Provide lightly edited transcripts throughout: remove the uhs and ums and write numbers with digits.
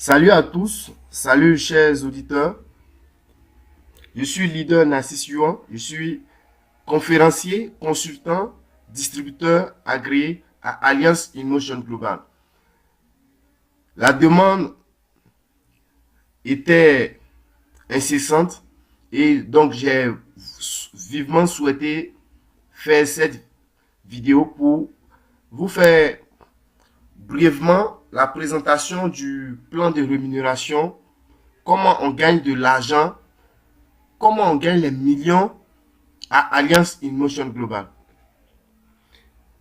Salut à tous, salut chers auditeurs. Je suis leader Nassis Yuan, je suis conférencier, consultant, distributeur agréé à Alliance InMotion Global. La demande était incessante et donc j'ai vivement souhaité faire cette vidéo pour vous faire brièvement la présentation du plan de rémunération, comment on gagne de l'argent, comment on gagne les millions à Alliance InMotion Global.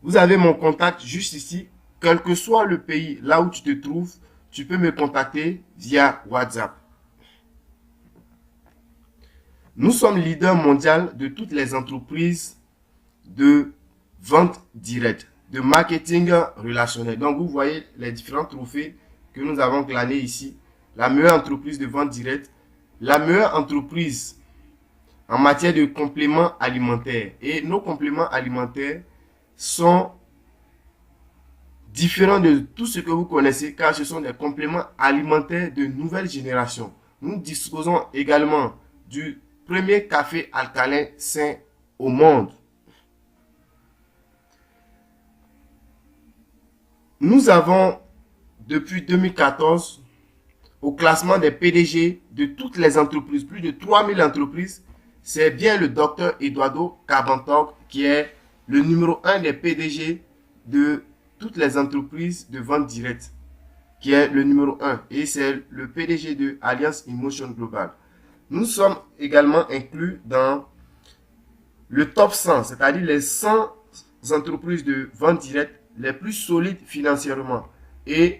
Vous avez mon contact juste ici. Quel que soit le pays là où tu te trouves, tu peux me contacter via WhatsApp. Nous sommes leader mondial de toutes les entreprises de vente directe, de marketing relationnel. Donc, vous voyez les différents trophées que nous avons glanés ici. La meilleure entreprise de vente directe, la meilleure entreprise en matière de compléments alimentaires. Et nos compléments alimentaires sont différents de tout ce que vous connaissez car ce sont des compléments alimentaires de nouvelle génération. Nous disposons également du premier café alcalin sain au monde. Nous avons depuis 2014 au classement des PDG de toutes les entreprises, plus de 3000 entreprises, c'est bien le docteur Eduardo Cabantorg qui est le numéro 1 des PDG de toutes les entreprises de vente directe, qui est le numéro 1 et c'est le PDG de Alliance InMotion Global. Nous sommes également inclus dans le top 100, c'est-à-dire les 100 entreprises de vente directe les plus solides financièrement. Et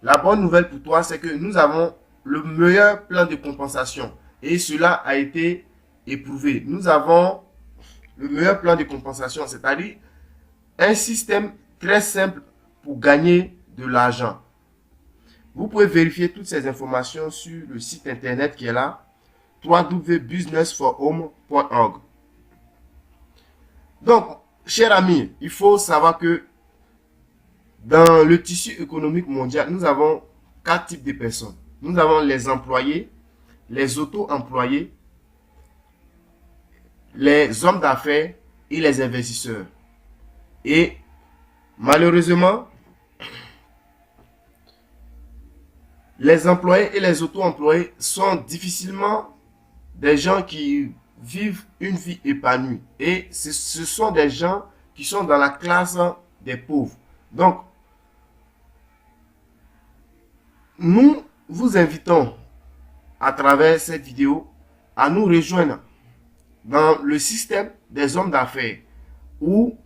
la bonne nouvelle pour toi, c'est que nous avons le meilleur plan de compensation et cela a été éprouvé. Nous avons le meilleur plan de compensation, c'est-à-dire un système très simple pour gagner de l'argent. Vous pouvez vérifier toutes ces informations sur le site internet qui est là, www.businessforhome.org. Donc, chers amis, il faut savoir que dans le tissu économique mondial, nous avons 4 types de personnes. Nous avons les employés, les auto-employés, les hommes d'affaires et les investisseurs. Et malheureusement, les employés et les auto-employés sont difficilement des gens qui vivent une vie épanouie. Et ce sont des gens qui sont dans la classe des pauvres. Donc, nous vous invitons à travers cette vidéo à nous rejoindre dans le système des hommes d'affaires où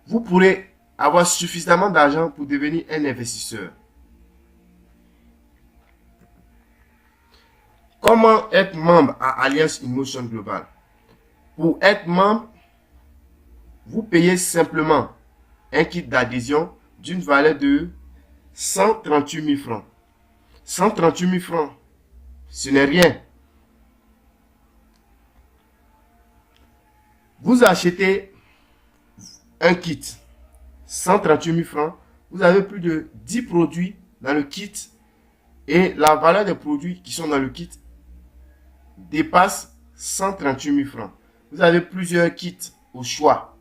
vous pourrez avoir suffisamment d'argent pour devenir un investisseur. Comment être membre à Alliance InMotion Global? Pour être membre, vous payez simplement un kit d'adhésion d'une valeur de 138 000 francs. 138 000 francs, ce n'est rien. Vous achetez un kit, 138 000 francs, vous avez plus de 10 produits dans le kit et la valeur des produits qui sont dans le kit dépasse 138 000 francs. Vous avez plusieurs kits au choix.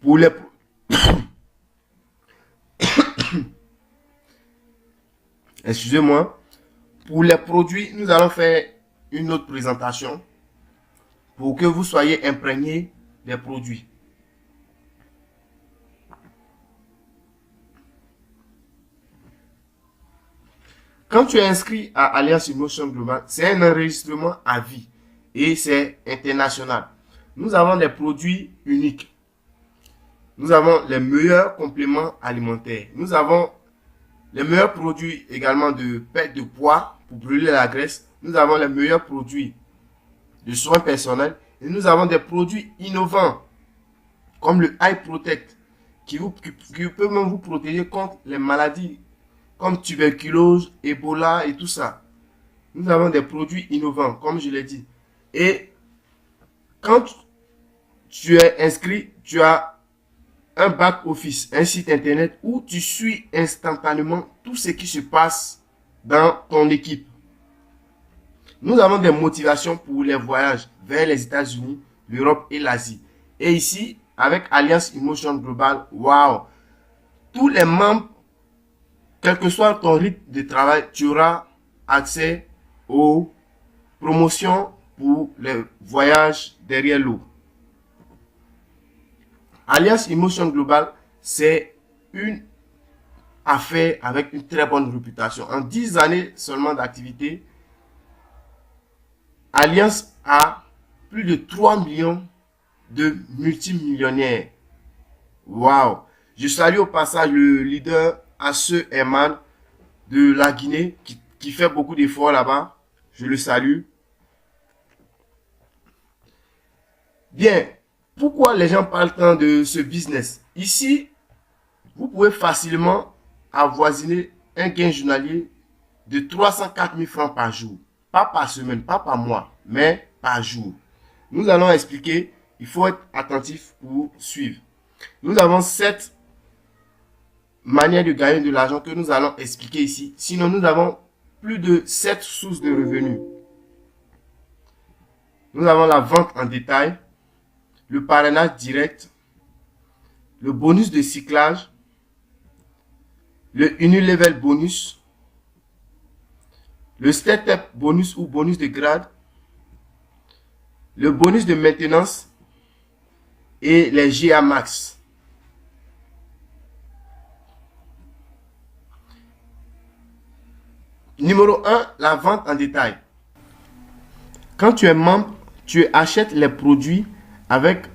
Pour les Excusez-moi. Pour les produits, nous allons faire une autre présentation pour que vous soyez imprégnés des produits. Quand tu es inscrit à Alliance InMotion Global, c'est un enregistrement à vie et c'est international. Nous avons des produits uniques. Nous avons les meilleurs compléments alimentaires. Nous avons les meilleurs produits également de perte de poids pour brûler la graisse. Nous avons les meilleurs produits de soins personnels. Et nous avons des produits innovants comme le Eye Protect qui peut même vous protéger contre les maladies comme tuberculose, Ebola et tout ça. Nous avons des produits innovants comme je l'ai dit. Et quand tu es inscrit, tu as un back-office, un site internet où tu suis instantanément tout ce qui se passe dans ton équipe. Nous avons des motivations pour les voyages vers les États-Unis, l'Europe et l'Asie. Et ici, avec Alliance Emotion Global, waouh, tous les membres, quel que soit ton rythme de travail, tu auras accès aux promotions pour les voyages derrière l'eau. Alliance Emotion Global, c'est une affaire avec une très bonne réputation. En 10 années seulement d'activité, Alliance a plus de 3 millions de multimillionnaires. Waouh! Je salue au passage le leader Asseu Herman de la Guinée qui fait beaucoup d'efforts là-bas. Je le salue. Bien, pourquoi les gens parlent tant de ce business? Ici, vous pouvez facilement avoisiner un gain journalier de 304 000 francs par jour. Pas par semaine, pas par mois, mais par jour. Nous allons expliquer, il faut être attentif pour suivre. Nous avons 7 manières de gagner de l'argent que nous allons expliquer ici. Sinon, nous avons plus de 7 sources de revenus. Nous avons la vente en détail, le parrainage direct, le bonus de cyclage, le Unilevel bonus, le Startup bonus ou bonus de grade, le bonus de maintenance et les GA Max. Numéro 1, la vente en détail. Quand tu es membre, tu achètes les produits avec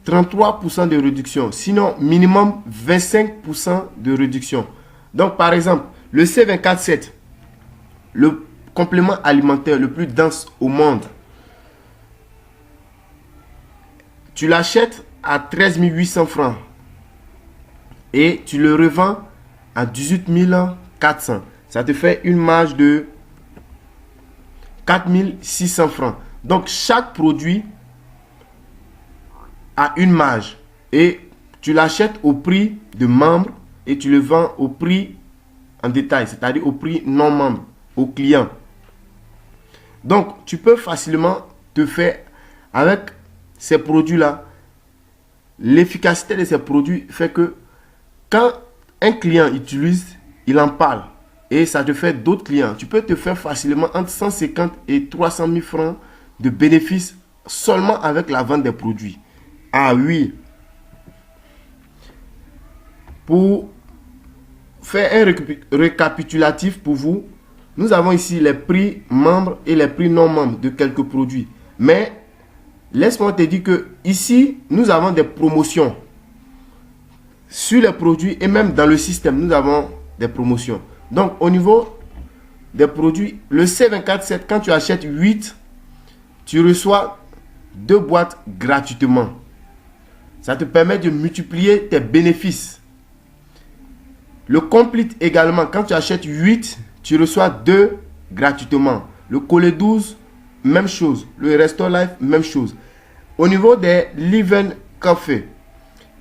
33% de réduction. Sinon, minimum 25% de réduction. Donc, par exemple, le C24-7, le complément alimentaire le plus dense au monde, tu l'achètes à 13 800 francs et tu le revends à 18 400. Ça te fait une marge de 4 600 francs. Donc, chaque produit a une marge et tu l'achètes au prix de membre et tu le vends au prix en détail, c'est-à-dire au prix non membre, au client. Donc, tu peux facilement te faire avec ces produits-là. L'efficacité de ces produits fait que quand un client utilise, il en parle et ça te fait d'autres clients. Tu peux te faire facilement entre 150 et 300 000 francs de bénéfices seulement avec la vente des produits. Ah oui. Pour faire un récapitulatif pour vous, nous avons ici les prix membres et les prix non membres de quelques produits. Mais laisse-moi te dire que ici, nous avons des promotions sur les produits et même dans le système, nous avons des promotions. Donc, au niveau des produits, le C24-7, quand tu achètes 8, tu reçois 2 boîtes gratuitement. Ça te permet de multiplier tes bénéfices. Le Complete également, quand tu achètes 8, tu reçois 2 gratuitement. Le Collet 12, même chose. Le Restore Life, même chose. Au niveau des Live Coffee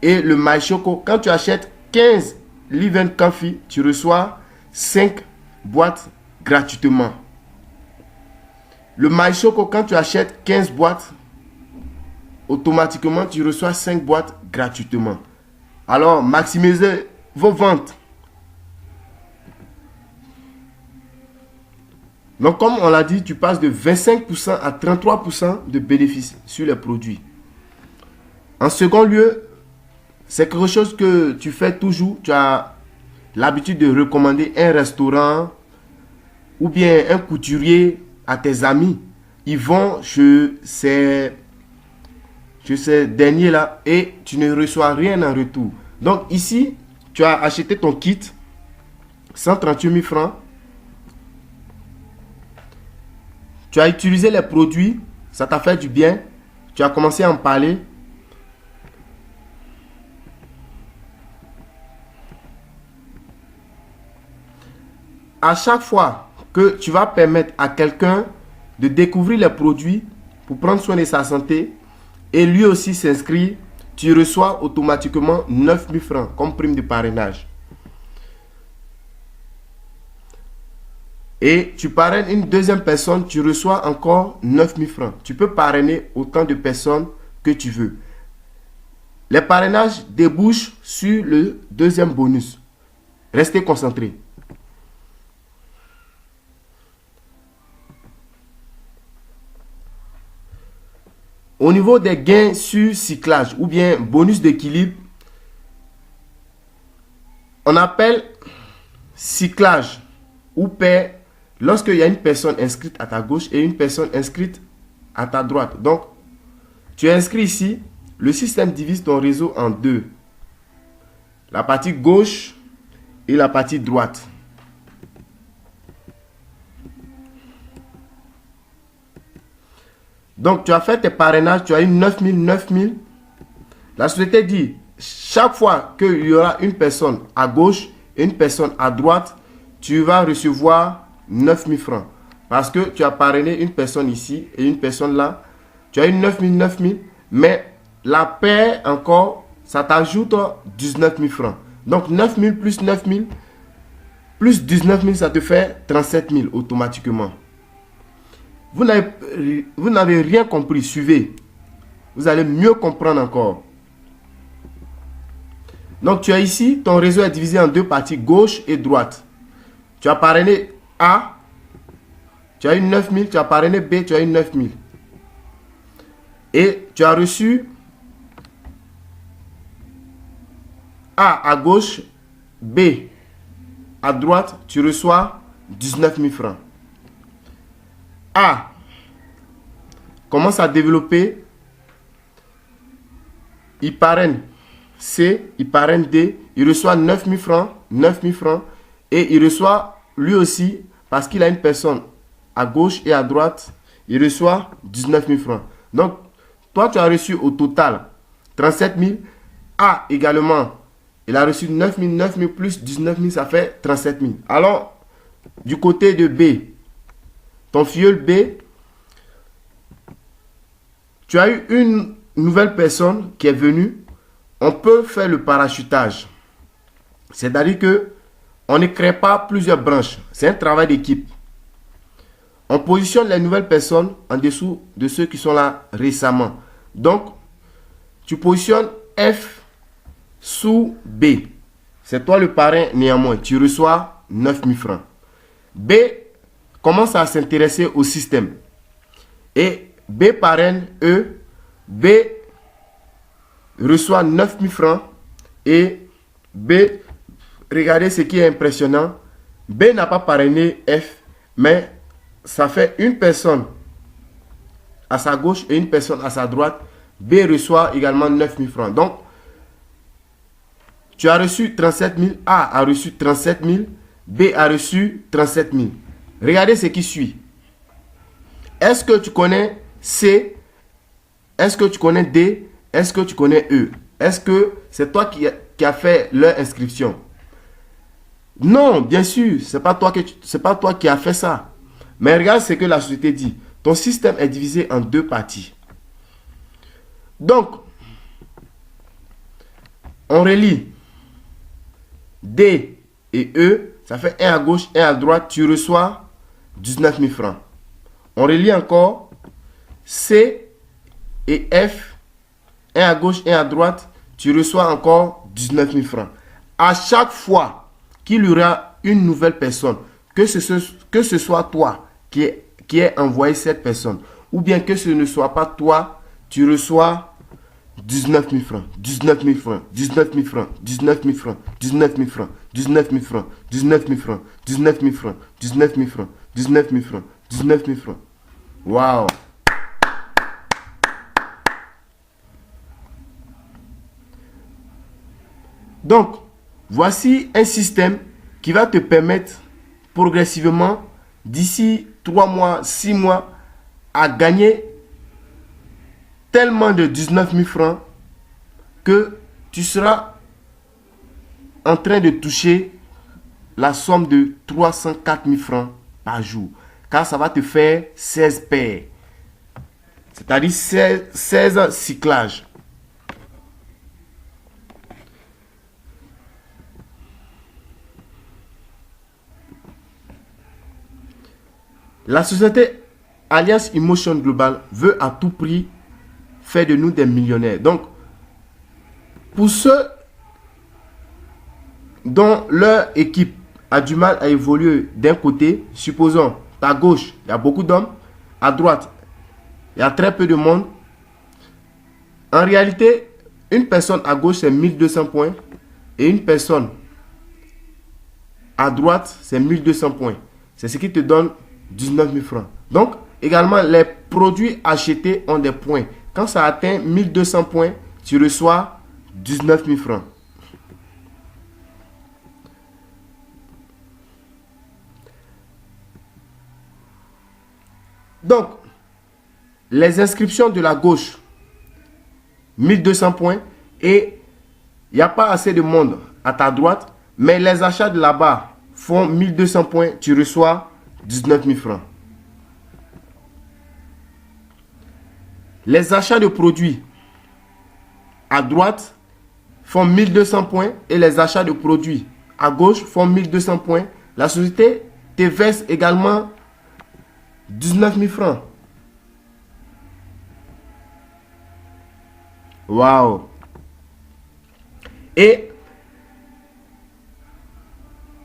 et le MyChoco, quand tu achètes 15 Live Coffee, tu reçois 5 boîtes gratuitement. Le MyChoco, quand tu achètes 15 boîtes, automatiquement, tu reçois 5 boîtes gratuitement. Alors, maximisez vos ventes. Donc, comme on l'a dit, tu passes de 25% à 33% de bénéfices sur les produits. En second lieu, c'est quelque chose que tu fais toujours. Tu as l'habitude de recommander un restaurant ou bien un couturier à tes amis. Ils vont chez ces derniers-là et tu ne reçois rien en retour. Donc ici, tu as acheté ton kit, 138 000 francs. Tu as utilisé les produits, ça t'a fait du bien. Tu as commencé à en parler. À chaque fois que tu vas permettre à quelqu'un de découvrir les produits pour prendre soin de sa santé et lui aussi s'inscrire, tu reçois automatiquement 9 000 francs comme prime de parrainage. Et tu parraines une deuxième personne, tu reçois encore 9 000 francs. Tu peux parrainer autant de personnes que tu veux. Les parrainages débouchent sur le deuxième bonus. Restez concentrés. Au niveau des gains sur cyclage ou bien bonus d'équilibre, on appelle cyclage ou paie lorsqu'il y a une personne inscrite à ta gauche et une personne inscrite à ta droite. Donc, tu es inscrit ici, le système divise ton réseau en deux. La partie gauche et la partie droite. Donc, tu as fait tes parrainages, tu as eu 9 000, 9 000. La société dit, chaque fois qu'il y aura une personne à gauche et une personne à droite, tu vas recevoir 9 000 francs. Parce que tu as parrainé une personne ici et une personne là. Tu as eu 9 000, 9 000. Mais la paie encore, ça t'ajoute 19 000 francs. Donc, 9 000 plus 9 000 plus 19 000, ça te fait 37 000 automatiquement. Vous n'avez rien compris, suivez. Vous allez mieux comprendre encore. Donc, tu as ici, ton réseau est divisé en deux parties, gauche et droite. Tu as parrainé A, tu as eu 9 000, tu as parrainé B, tu as eu 9 000. Et tu as reçu A à gauche, B à droite, tu reçois 19 000 francs. A commence à développer, il parraine C, il parraine D, il reçoit 9 000 francs, 9 000 francs, et il reçoit lui aussi, parce qu'il a une personne à gauche et à droite, il reçoit 19 000 francs. Donc, toi, tu as reçu au total 37 000. A également, il a reçu 9 000, 9 000 plus 19 000, ça fait 37 000. Alors, du côté de B, ton filleul B, tu as eu une nouvelle personne qui est venue. On peut faire le parachutage. C'est-à-dire que on ne crée pas plusieurs branches. C'est un travail d'équipe. On positionne les nouvelles personnes en dessous de ceux qui sont là récemment. Donc, tu positionnes F sous B. C'est toi le parrain néanmoins. Tu reçois 9 000 francs. B commence à s'intéresser au système. Et B parraine E. B reçoit 9 000 francs. Et B, regardez ce qui est impressionnant. B n'a pas parrainé F, mais ça fait une personne à sa gauche et une personne à sa droite. B reçoit également 9 000 francs. Donc, tu as reçu 37 000. A a reçu 37 000. B a reçu 37 000. Regardez ce qui suit. Est-ce que tu connais C? Est-ce que tu connais D? Est-ce que tu connais E? Est-ce que c'est toi qui a fait leur inscription? Non, bien sûr, c'est pas toi qui as fait ça. Mais regarde ce que la société dit. Ton système est divisé en deux parties. Donc, on relie D et E. Ça fait 1 à gauche, 1 à droite. Tu reçois 19 000 francs. On relie encore C et F. 1 à gauche, 1 à droite. Tu reçois encore 19 000 francs. À chaque fois qu'il y aura une nouvelle personne, que ce soit toi qui ait envoyé cette personne, ou bien que ce ne soit pas toi, tu reçois 19 000 francs, 19 000 francs, 19 000 francs, 19 000 francs, 19 000 francs, 19 000 francs, 19 000 francs, 19 000 francs, 19 000 francs, 19 000 francs, 19 000 francs. Waouh! Donc, voici un système qui va te permettre progressivement, d'ici 3 mois, 6 mois, à gagner tellement de 19 000 francs que tu seras en train de toucher la somme de 304 000 francs par jour. Car ça va te faire 16 paires. C'est-à-dire 16 cyclages. La société Alliance Emotion Global veut à tout prix faire de nous des millionnaires. Donc, pour ceux dont leur équipe a du mal à évoluer d'un côté, supposons à gauche, il y a beaucoup d'hommes, à droite, il y a très peu de monde. En réalité, une personne à gauche, c'est 1200 points et une personne à droite, c'est 1200 points. C'est ce qui te donne 19 000 francs. Donc, également, les produits achetés ont des points. Quand ça atteint 1200 points, tu reçois 19 000 francs. Donc, les inscriptions de la gauche, 1200 points, et il n'y a pas assez de monde à ta droite, mais les achats de là-bas font 1200 points, tu reçois 19 000 francs. Les achats de produits à droite font 1200 points et les achats de produits à gauche font 1200 points. La société te verse également 19 000 francs. Waouh! Et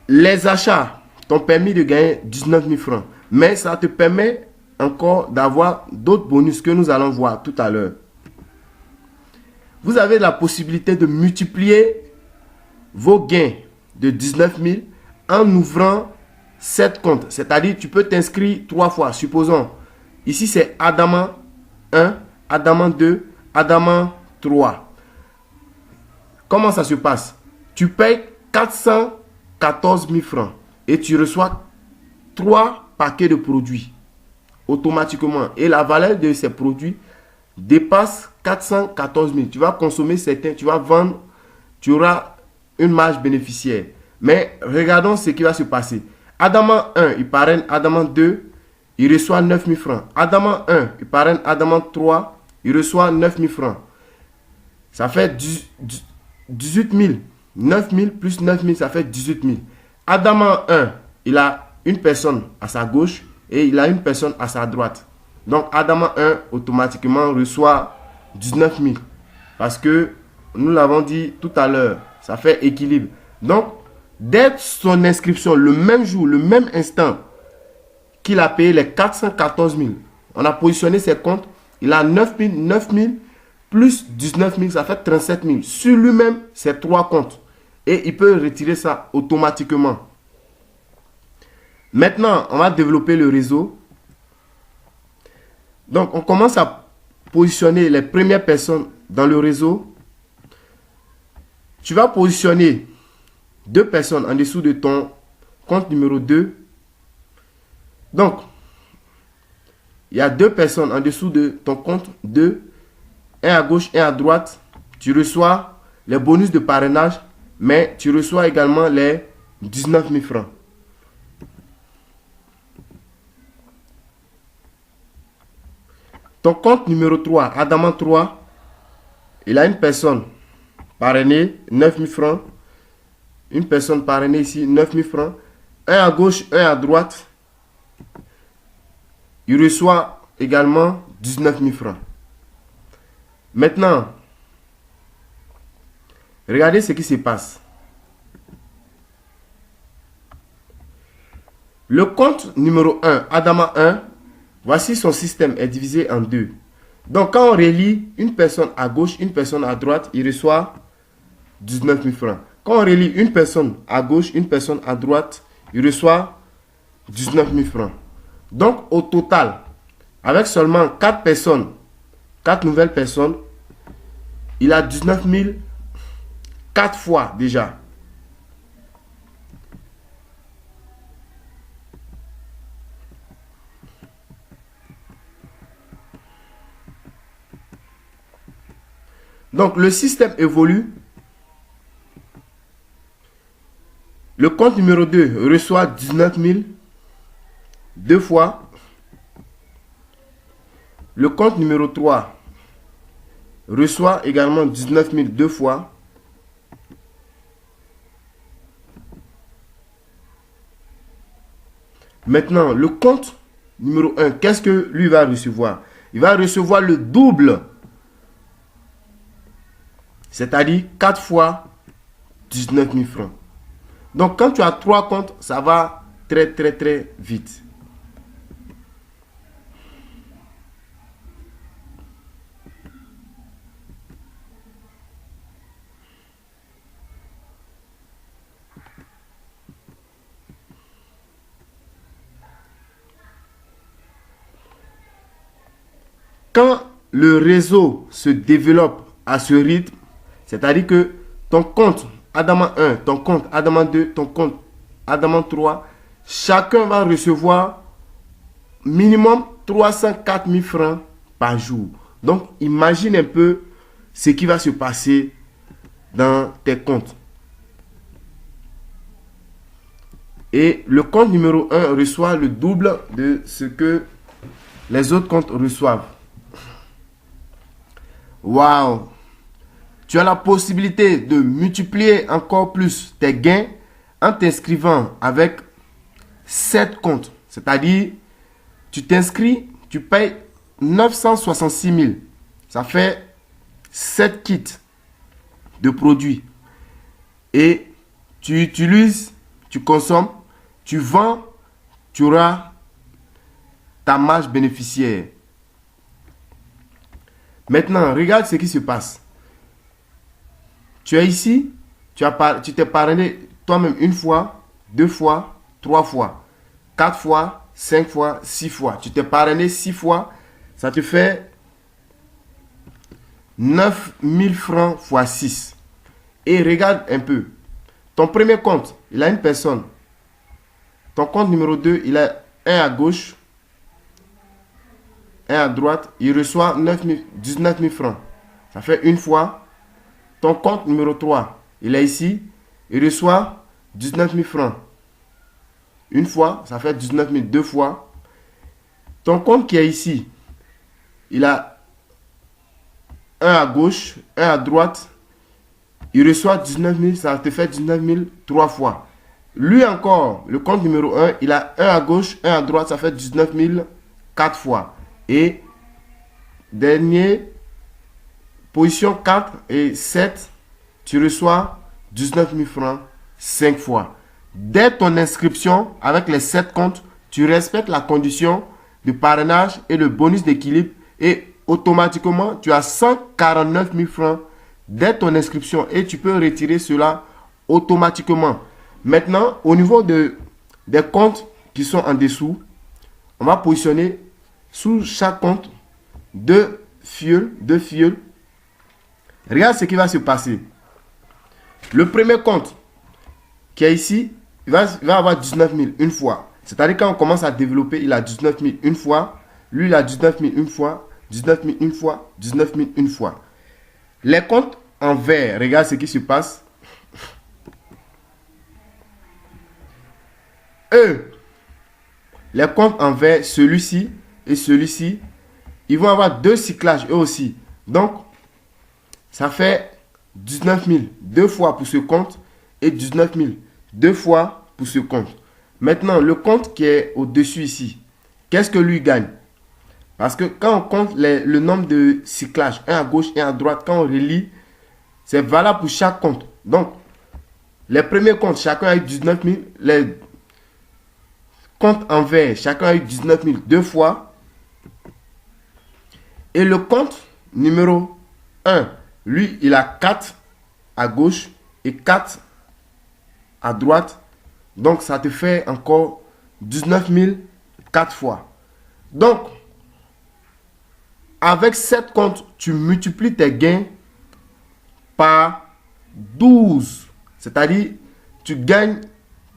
les achats t'ont permis de gagner 19 000 francs. Mais ça te permet encore d'avoir d'autres bonus que nous allons voir tout à l'heure. Vous avez la possibilité de multiplier vos gains de 19 000 en ouvrant 7 comptes. C'est-à-dire, tu peux t'inscrire 3 fois. Supposons, ici c'est Adamant 1, Adamant 2, Adamant 3. Comment ça se passe? Tu payes 414 000 francs et tu reçois 3 paquets de produits automatiquement. Et la valeur de ces produits dépasse 414 000. Tu vas consommer certains, tu vas vendre, tu auras une marge bénéficiaire. Mais regardons ce qui va se passer. Adamant 1, il parraine Adamant 2, il reçoit 9 000 francs. Adamant 1, il parraine Adamant 3, il reçoit 9 000 francs. Ça fait 18 000. 9 000 plus 9 000, ça fait 18 000. Adamant 1, il a une personne à sa gauche et il a une personne à sa droite. Donc, Adamant 1, automatiquement, reçoit 19 000. Parce que, nous l'avons dit tout à l'heure, ça fait équilibre. Donc, dès son inscription, le même jour, le même instant qu'il a payé les 414 000, on a positionné ses comptes, il a 9 000 plus 19 000, ça fait 37 000. Sur lui-même, c'est 3 comptes. Et il peut retirer ça automatiquement. Maintenant, on va développer le réseau. Donc, on commence à positionner les premières personnes dans le réseau. Tu vas positionner 2 personnes en dessous de ton compte numéro 2. Donc, il y a 2 personnes en dessous de ton compte 2. Un à gauche, un à droite. Tu reçois les bonus de parrainage, mais tu reçois également les 19 000 francs. Ton compte numéro 3, Adamant 3, il a une personne parrainée, 9 000 francs. Une personne parrainée ici, 9 000 francs. Un à gauche, un à droite. Il reçoit également 19 000 francs. Maintenant, regardez ce qui se passe. Le compte numéro 1, Adamant 1, voici son système est divisé en 2. Donc, quand on relie une personne à gauche, une personne à droite, il reçoit 19 000 francs. Quand on relie une personne à gauche, une personne à droite, il reçoit 19 000 francs. Donc, au total, avec seulement 4 personnes, 4 nouvelles personnes, il a 19 000 4 fois déjà. Donc, le système évolue. Le compte numéro 2 reçoit 19 000 2 fois. Le compte numéro 3 reçoit également 19 000 2 fois. Maintenant, le compte numéro 1, qu'est-ce que lui va recevoir? Il va recevoir le double. C'est-à-dire 4 fois 19 000 francs. Donc, quand tu as 3 comptes, ça va très vite. Quand le réseau se développe à ce rythme, c'est-à-dire que ton compte Adama 1, ton compte Adama 2, ton compte Adama 3, chacun va recevoir minimum 304 000 francs par jour. Donc, imagine un peu ce qui va se passer dans tes comptes. Et le compte numéro 1 reçoit le double de ce que les autres comptes reçoivent. Waouh! Tu as la possibilité de multiplier encore plus tes gains en t'inscrivant avec 7 comptes. C'est-à-dire, tu t'inscris, tu payes 966 000. Ça fait 7 kits de produits. Et tu utilises, tu consommes, tu vends, tu auras ta marge bénéficiaire. Maintenant, regarde ce qui se passe. Tu es ici, tu t'es parrainé toi-même une fois, 2 fois, 3 fois, 4 fois, 5 fois, 6 fois. Tu t'es parrainé 6 fois, ça te fait 9 000 francs fois 6. Et regarde un peu. Ton premier compte, il a une personne. Ton compte numéro 2, il a un à gauche, un à droite. Il reçoit 19 000 francs. Ça fait une fois. Ton compte numéro 3, il est ici. Il reçoit 19 000 francs. Une fois, ça fait 19 000 deux fois. Ton compte qui est ici, il a un à gauche, un à droite. Il reçoit 19 000, ça te fait 19 000 trois fois. Lui encore, le compte numéro 1, il a un à gauche, un à droite, ça fait 19 000 4 fois. Et dernier, position 4 et 7, tu reçois 19 000 francs 5 fois. Dès ton inscription avec les 7 comptes, tu respectes la condition de parrainage et le bonus d'équilibre et automatiquement, tu as 149 000 francs dès ton inscription et tu peux retirer cela automatiquement. Maintenant, au niveau des comptes qui sont en dessous, on va positionner sous chaque compte deux fioles. Regarde ce qui va se passer. Le premier compte qui est ici, il va avoir 19 000 une fois. C'est-à-dire quand on commence à développer, il a 19 000 une fois. Lui, il a 19 000 une fois, 19 000 une fois, 19 000 une fois. Les comptes en vert, regarde ce qui se passe. Eux, les comptes en vert, celui-ci et celui-ci, ils vont avoir deux cyclages eux aussi. Donc, ça fait 19 000 deux fois pour ce compte et 19 000 deux fois pour ce compte. Maintenant, le compte qui est au-dessus ici, qu'est-ce que lui gagne? Parce que quand on compte le nombre de cyclages, un à gauche et un à droite, quand on relie, c'est valable pour chaque compte. Donc, les premiers comptes, chacun a eu 19 000. Les comptes en vert, chacun a eu 19 000 deux fois. Et le compte numéro 1, lui, il a 4 à gauche et 4 à droite. Donc, ça te fait encore 19 000 4 fois. Donc, avec 7 comptes, tu multiplies tes gains par 12. C'est-à-dire, tu gagnes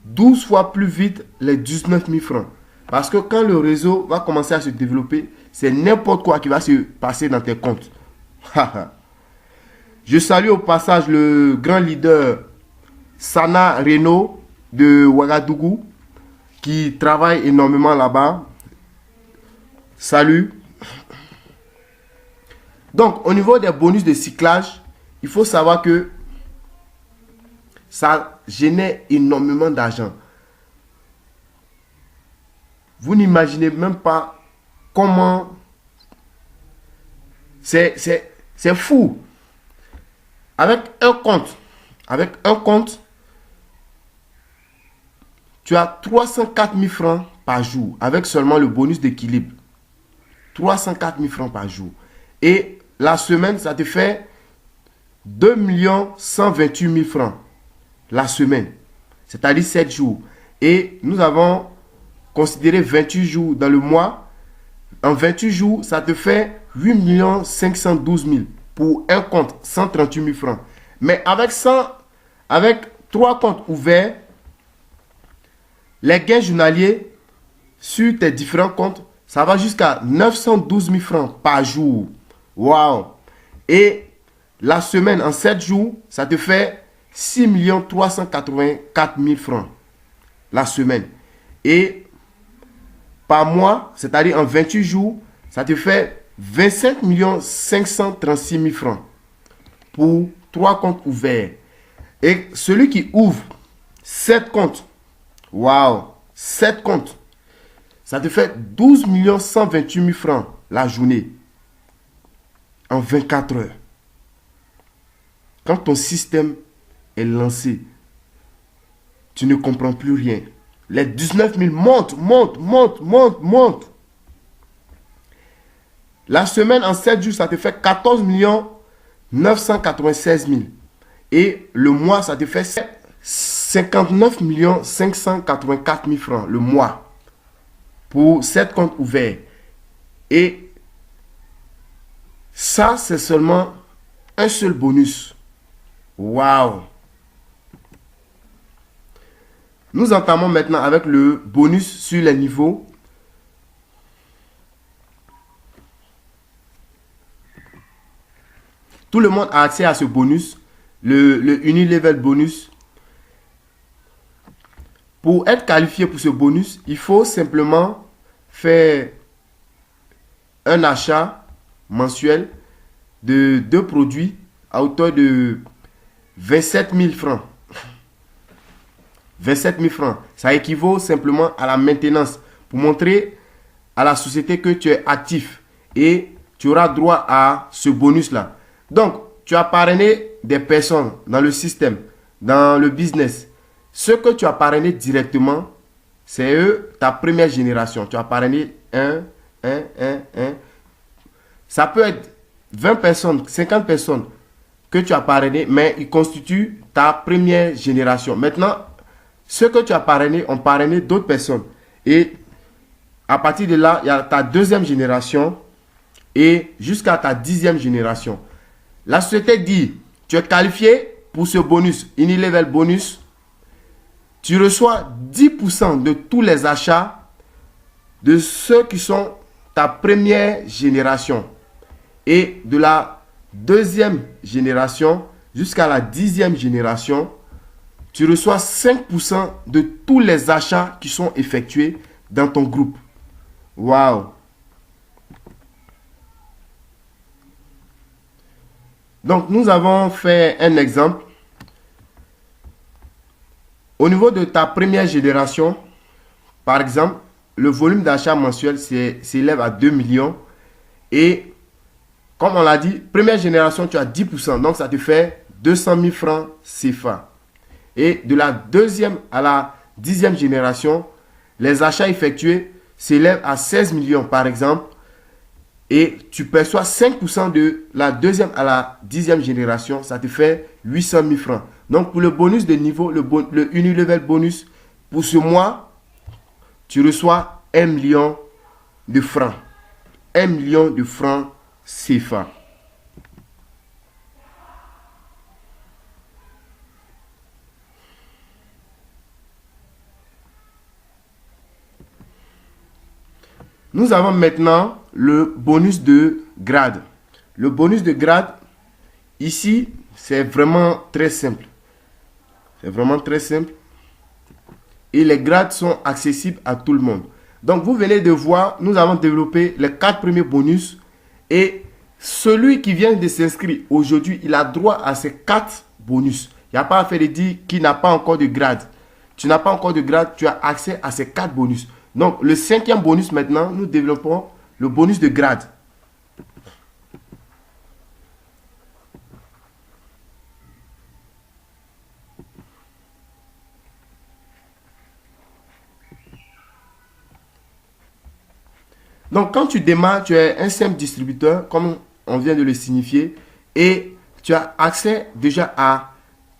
12 fois plus vite les 19 000 francs. Parce que quand le réseau va commencer à se développer, c'est n'importe quoi qui va se passer dans tes comptes. Je salue au passage le grand leader Sana Reno de Ouagadougou qui travaille énormément là-bas. Salut. Donc, au niveau des bonus de cyclage, il faut savoir que ça génère énormément d'argent. Vous n'imaginez même pas comment... C'est fou. Avec un compte, tu as 304 000 francs par jour avec seulement le bonus d'équilibre. 304 000 francs par jour. Et la semaine, ça te fait 2 128 000 francs. La semaine. C'est-à-dire 7 jours. Et nous avons considéré 28 jours dans le mois. En 28 jours, ça te fait 8 512 000 pour un compte, 138 000 francs. Mais avec 3 comptes ouverts, les gains journaliers sur tes différents comptes, ça va jusqu'à 912 000 francs par jour. Waouh! Et la semaine, en 7 jours, ça te fait 6 384 000 francs. La semaine. Et par mois, c'est-à-dire en 28 jours, ça te fait 25 536 000 francs pour 3 comptes ouverts. Et celui qui ouvre 7 comptes, waouh, 7 comptes, ça te fait 12 128 000 francs la journée en 24 heures. Quand ton système est lancé, tu ne comprends plus rien. Les 19 000 montent. La semaine en 7 jours, ça te fait 14 996 000. Et le mois, ça te fait 59 584 000 francs le mois pour 7 comptes ouverts. Et ça, c'est seulement un seul bonus. Waouh! Nous entamons maintenant avec le bonus sur les niveaux. Tout le monde a accès à ce bonus, le Unilevel bonus. Pour être qualifié pour ce bonus, il faut simplement faire un achat mensuel de 2 produits à hauteur de 27 000 francs. 27 000 francs. Ça équivaut simplement à la maintenance pour montrer à la société que tu es actif et tu auras droit à ce bonus-là. Donc, tu as parrainé des personnes dans le système, dans le business. Ceux que tu as parrainé directement, c'est eux, ta première génération. Tu as parrainé 1. Ça peut être 20 personnes, 50 personnes que tu as parrainé, mais ils constituent ta première génération. Maintenant, ceux que tu as parrainé ont parrainé d'autres personnes. Et à partir de là, il y a ta deuxième génération et jusqu'à ta 10e génération. La société dit, tu es qualifié pour ce bonus, Unilevel bonus. Tu reçois 10% de tous les achats de ceux qui sont ta première génération. Et de la deuxième génération jusqu'à la 10e génération, tu reçois 5% de tous les achats qui sont effectués dans ton groupe. Waouh! Donc, nous avons fait un exemple. Au niveau de ta première génération, par exemple, le volume d'achat mensuel s'élève à 2 millions. Et comme on l'a dit, première génération, tu as 10%. Donc, ça te fait 200 000 francs CFA. Et de la deuxième à la 10e génération, les achats effectués s'élèvent à 16 millions, par exemple. Et tu perçois 5% de la deuxième à la 10e génération, ça te fait 800 000 francs. Donc, pour le bonus de niveau, le Unilevel bonus, pour ce mois, tu reçois 1 million de francs. 1 million de francs CFA. Nous avons maintenant le bonus de grade. Le bonus de grade, ici, c'est vraiment très simple. C'est vraiment très simple. Et les grades sont accessibles à tout le monde. Donc, vous venez de voir, nous avons développé les 4 premiers bonus. Et celui qui vient de s'inscrire aujourd'hui, il a droit à ces 4 bonus. Il n'y a pas à faire de dire qu'il n'a pas encore de grade. Tu n'as pas encore de grade, tu as accès à ces 4 bonus. Donc, le cinquième bonus maintenant, nous développons le bonus de grade. Donc, quand tu démarres, tu es un simple distributeur, comme on vient de le signifier, et tu as accès déjà à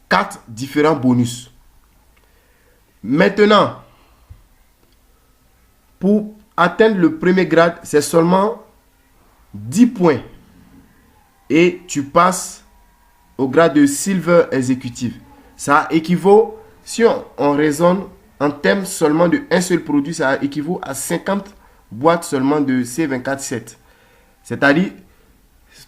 4 différents bonus. Maintenant, pour atteindre le premier grade, c'est seulement 10 points. Et tu passes au grade de Silver Executive. Ça équivaut, si on raisonne en termes seulement de un seul produit, ça équivaut à 50 boîtes seulement de C24-7. C'est-à-dire,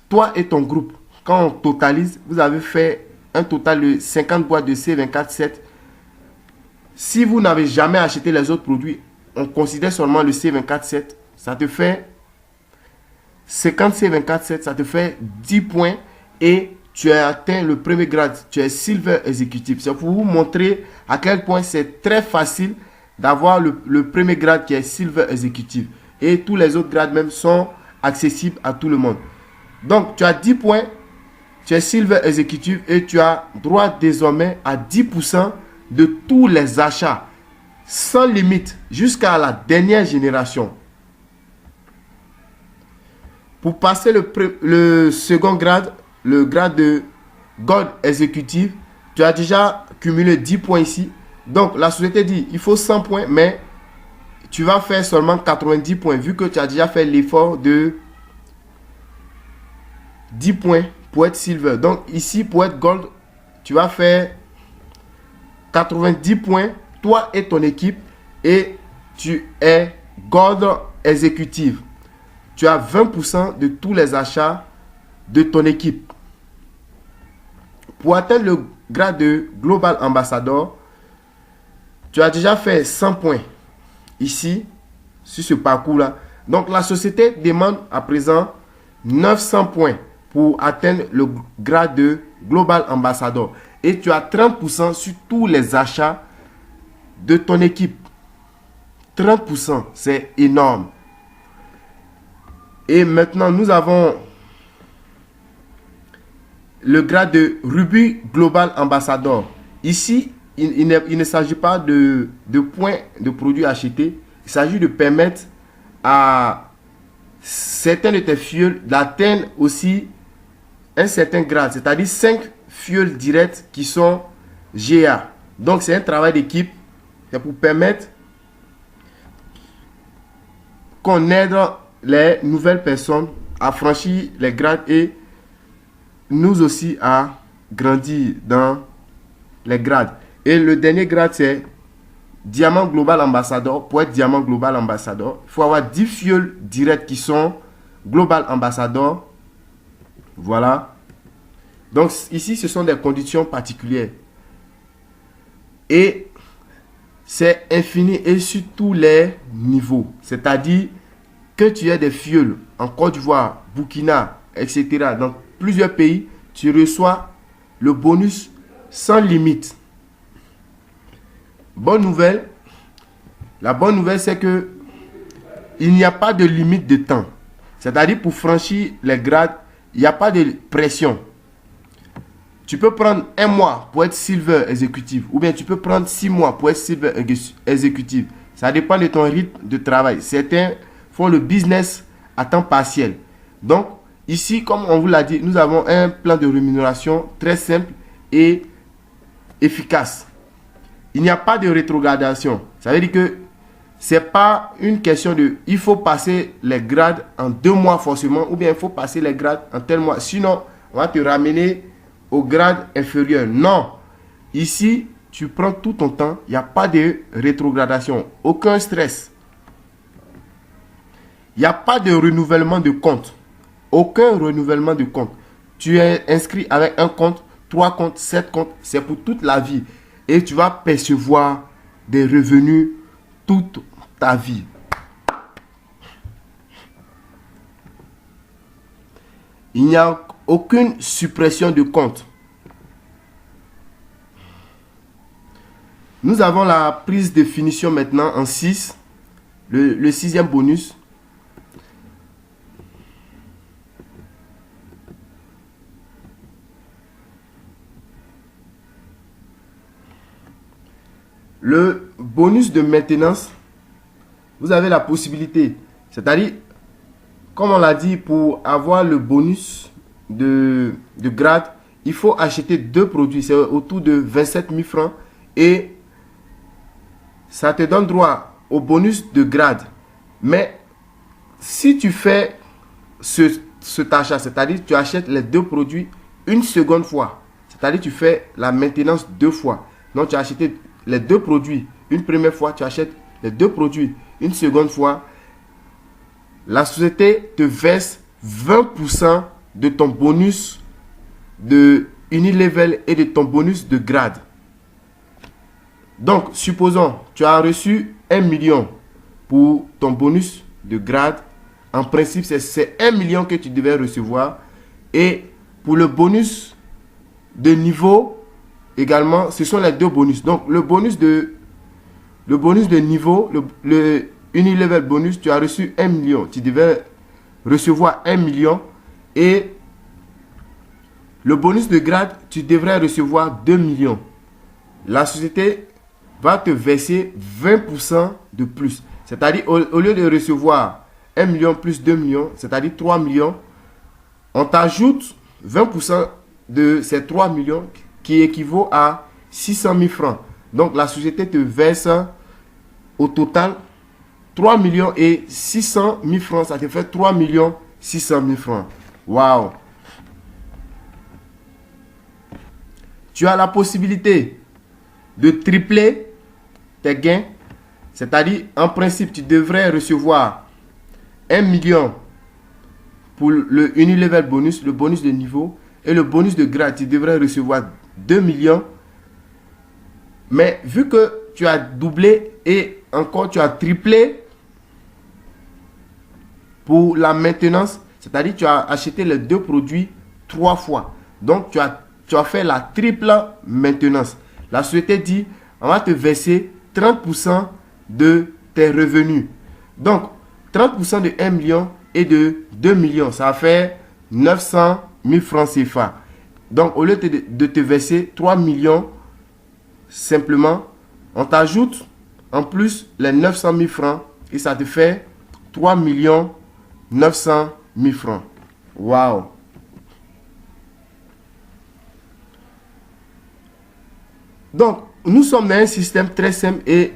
toi et ton groupe, quand on totalise, vous avez fait un total de 50 boîtes de C24-7. Si vous n'avez jamais acheté les autres produits, on considère seulement le C24-7, ça te fait 50 C24-7, ça te fait 10 points et tu as atteint le premier grade, tu es Silver Executive. C'est pour vous montrer à quel point c'est très facile d'avoir le premier grade qui est Silver Executive. Et tous les autres grades même sont accessibles à tout le monde. Donc, tu as 10 points, tu es Silver Executive et tu as droit désormais à 10% de tous les achats, sans limite, jusqu'à la dernière génération. Pour passer le second grade, le grade de Gold Executive, tu as déjà cumulé 10 points ici. Donc, la société dit, il faut 100 points, mais tu vas faire seulement 90 points, vu que tu as déjà fait l'effort de 10 points pour être Silver. Donc, ici, pour être Gold, tu vas faire 90 points, toi et ton équipe, et tu es Gold Executive. Tu as 20% de tous les achats de ton équipe. Pour atteindre le grade de Global Ambassador, tu as déjà fait 100 points ici, sur ce parcours-là. Donc, la société demande à présent 900 points pour atteindre le grade de Global Ambassador. Et tu as 30% sur tous les achats de ton équipe. 30%, c'est énorme. Et maintenant, nous avons le grade de Ruby Global Ambassador. Ici, il ne s'agit pas de points de produits achetés. Il s'agit de permettre à certains de tes fuels d'atteindre aussi un certain grade. C'est-à-dire 5 fuels directs qui sont GA. Donc, c'est un travail d'équipe. C'est pour permettre qu'on aide les nouvelles personnes à franchir les grades et nous aussi à grandir dans les grades. Et le dernier grade, c'est Diamant Global Ambassador. Pour être Diamant Global Ambassador, il faut avoir 10 fuels directs qui sont Global Ambassador. Voilà. Donc ici, ce sont des conditions particulières. Et c'est infini et sur tous les niveaux. C'est-à-dire que tu aies des fuels en Côte d'Ivoire, Burkina, etc. Dans plusieurs pays, tu reçois le bonus sans limite. Bonne nouvelle. La bonne nouvelle, c'est que il n'y a pas de limite de temps. C'est-à-dire pour franchir les grades, il n'y a pas de pression. Tu peux prendre un mois pour être Silver Executive ou bien tu peux prendre 6 mois pour être Silver Executive. Ça dépend de ton rythme de travail. Certains font le business à temps partiel. Donc, ici, comme on vous l'a dit, nous avons un plan de rémunération très simple et efficace. Il n'y a pas de rétrogradation. Ça veut dire que ce n'est pas une question de il faut passer les grades en 2 mois forcément ou bien il faut passer les grades en tel mois. Sinon, on va te ramener au grade inférieur. Non. Ici, tu prends tout ton temps. Il n'y a pas de rétrogradation. Aucun stress. Il n'y a pas de renouvellement de compte. Aucun renouvellement de compte. Tu es inscrit avec un compte, 3 comptes, 7 comptes. C'est pour toute la vie. Et tu vas percevoir des revenus toute ta vie. Il n'y a aucune suppression de compte. Nous avons la prise de finition maintenant en 6. le sixième bonus. Le bonus de maintenance, vous avez la possibilité, c'est-à-dire, comme on l'a dit, pour avoir le bonus de grade, il faut acheter 2 produits, c'est autour de 27 000 francs et ça te donne droit au bonus de grade. Mais si tu fais cet achat, c'est-à-dire tu achètes les 2 produits une seconde fois, c'est-à-dire tu fais la maintenance 2 fois. Donc tu as acheté les 2 produits une première fois, tu achètes les 2 produits une seconde fois, la société te verse 20% de ton bonus de Unilevel et de ton bonus de grade. Donc, supposons, tu as reçu 1 million pour ton bonus de grade. En principe, c'est 1 million que tu devais recevoir. Et pour le bonus de niveau, également, ce sont les 2 bonus. Donc, le bonus de niveau, le Unilevel bonus, tu as reçu 1 million. Tu devais recevoir 1 million. Et le bonus de grade, tu devrais recevoir 2 millions. La société va te verser 20% de plus. C'est-à-dire, au lieu de recevoir 1 million plus 2 millions, c'est-à-dire 3 millions, on t'ajoute 20% de ces 3 millions qui équivaut à 600 000 francs. Donc, la société te verse au total 3 millions et 600 000 francs. Ça te fait 3 millions 600 000 francs. Waouh! Tu as la possibilité de tripler tes gains. C'est-à-dire, en principe, tu devrais recevoir 1 million pour le Unilevel bonus, le bonus de niveau. Et le bonus de grade, tu devrais recevoir 2 millions. Mais vu que tu as doublé et encore tu as triplé pour la maintenance, c'est-à-dire tu as acheté les 2 produits 3 fois. Donc, tu as fait la triple maintenance. La société dit, on va te verser 30% de tes revenus. Donc, 30% de 1 million et de 2 millions, ça fait 900 000 francs CFA. Donc, au lieu de te verser 3 millions, simplement, on t'ajoute en plus les 900 000 francs et ça te fait 3 millions 900 000 francs. Waouh! Donc, nous sommes dans un système très simple et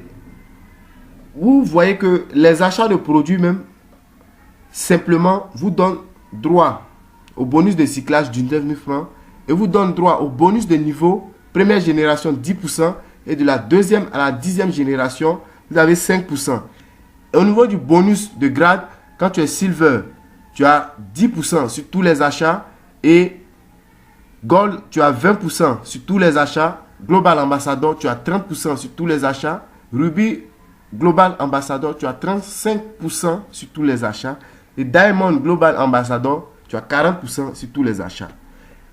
vous voyez que les achats de produits même, simplement, vous donnent droit au bonus de cyclage de 9 000 francs et vous donnent droit au bonus de niveau, première génération 10% et de la deuxième à la 10e génération, vous avez 5%. Et au niveau du bonus de grade, quand tu es silver, tu as 10% sur tous les achats et gold, tu as 20% sur tous les achats. Global Ambassador, tu as 30% sur tous les achats. Ruby Global Ambassador, tu as 35% sur tous les achats. Et Diamond Global Ambassador, tu as 40% sur tous les achats.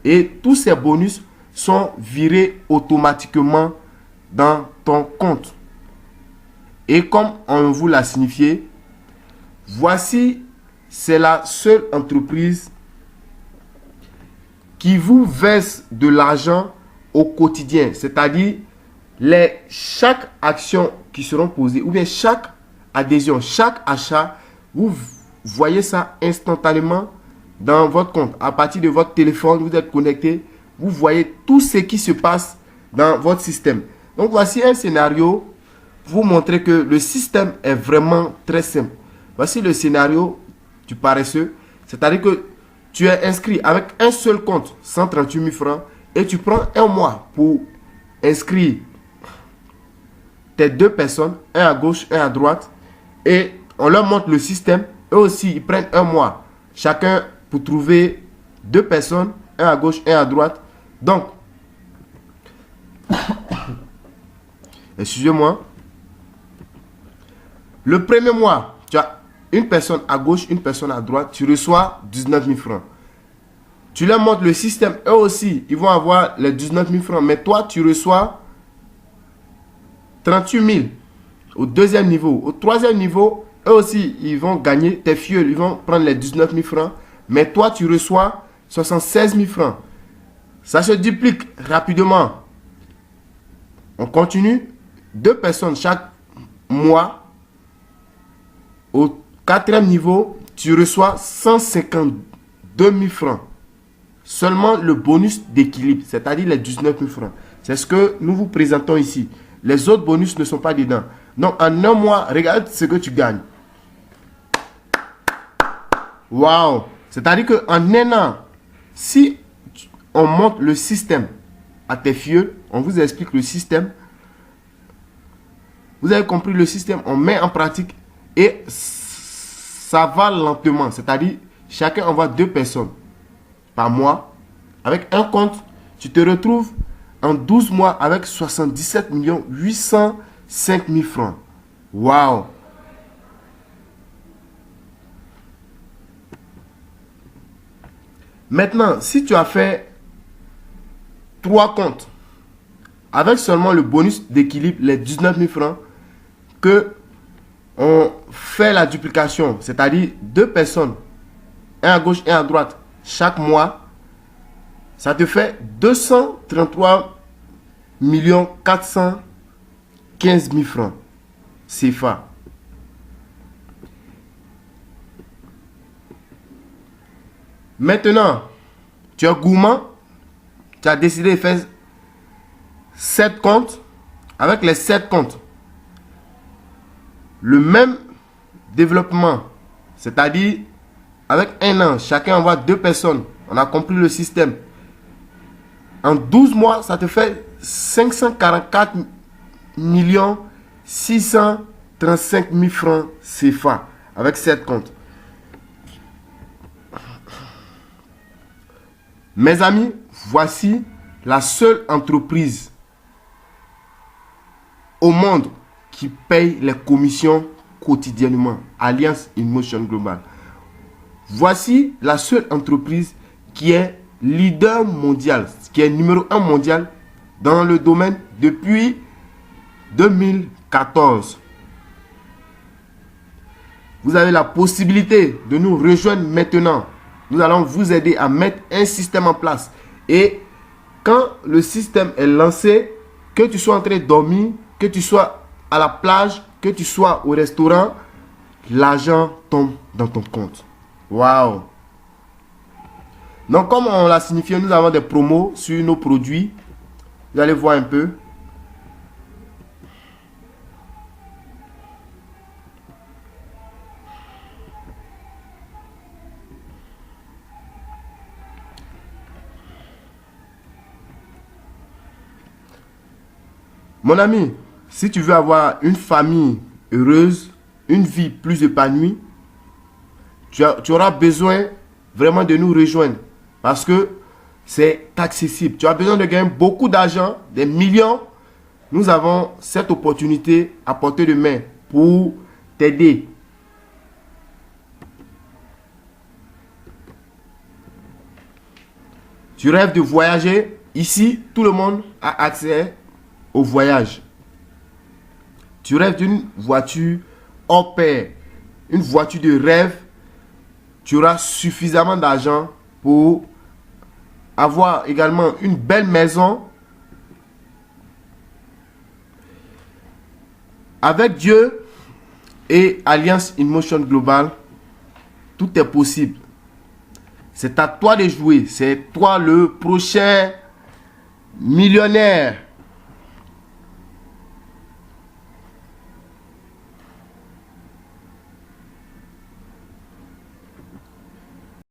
Et tous ces bonus sont virés automatiquement dans ton compte. Et comme on vous l'a signifié, voici, c'est la seule entreprise qui vous verse de l'argent au quotidien, c'est-à-dire chaque action qui seront posées ou bien chaque adhésion, chaque achat, vous voyez ça instantanément dans votre compte. À partir de votre téléphone, vous êtes connecté, vous voyez tout ce qui se passe dans votre système. Donc voici un scénario pour vous montrer que le système est vraiment très simple. Voici le scénario du paresseux, c'est-à-dire que tu es inscrit avec un seul compte, 138 000 francs, et tu prends un mois pour inscrire tes 2 personnes, un à gauche, un à droite, et on leur montre le système. Eux aussi, ils prennent un mois, chacun pour trouver 2 personnes, un à gauche, un à droite. Donc, excusez-moi, le premier mois, tu as une personne à gauche, une personne à droite, tu reçois 19 000 francs. Tu leur montres le système, eux aussi, ils vont avoir les 19 000 francs. Mais toi, tu reçois 38 000 au deuxième niveau. Au troisième niveau, eux aussi, ils vont gagner, tes filles, ils vont prendre les 19 000 francs, mais toi, tu reçois 76 000 francs. Ça se duplique rapidement. On continue. 2 personnes chaque mois. Au 4e niveau, tu reçois 152 000 francs. Seulement le bonus d'équilibre, c'est-à-dire les 19 000 francs. C'est ce que nous vous présentons ici. Les autres bonus ne sont pas dedans. Donc, en un mois, regarde ce que tu gagnes. Waouh! C'est-à-dire qu'en un an, si on montre le système à tes filles, on vous explique le système. Vous avez compris le système, on met en pratique et ça va lentement. C'est-à-dire, chacun envoie 2 personnes par mois. Avec un compte, tu te retrouves en 12 mois avec 77 805 000 francs. Waouh! Maintenant, si tu as fait 3 comptes, avec seulement le bonus d'équilibre, les 19 000 francs, que on fait la duplication, c'est-à-dire 2 personnes, un à gauche et un à droite, chaque mois, ça te fait 233 415 000 francs CFA. Maintenant, tu es gourmand, tu as décidé de faire 7 comptes. Avec les 7 comptes, le même développement, c'est-à-dire avec un an, chacun envoie 2 personnes. On a compris le système. En 12 mois, ça te fait 544 635 000 francs CFA avec 7 comptes. Mes amis, voici la seule entreprise au monde qui paye les commissions quotidiennement. Alliance InMotion Global. Voici la seule entreprise qui est leader mondial, qui est numéro 1 mondial dans le domaine depuis 2014. Vous avez la possibilité de nous rejoindre maintenant. Nous allons vous aider à mettre un système en place. Et quand le système est lancé, que tu sois en train de dormir, que tu sois à la plage, que tu sois au restaurant, l'argent tombe dans ton compte. Waouh! Donc, comme on l'a signifié, nous avons des promos sur nos produits. Vous allez voir un peu. Mon ami, si tu veux avoir une famille heureuse, une vie plus épanouie, tu auras besoin vraiment de nous rejoindre parce que c'est accessible. Tu as besoin de gagner beaucoup d'argent, des millions. Nous avons cette opportunité à portée de main pour t'aider. Tu rêves de voyager? Ici, tout le monde a accès au voyage. Tu rêves d'une voiture hors pair, une voiture de rêve. Tu auras suffisamment d'argent pour avoir également une belle maison. Avec Dieu et Alliance InMotion Global, tout est possible. C'est à toi de jouer. C'est toi le prochain millionnaire.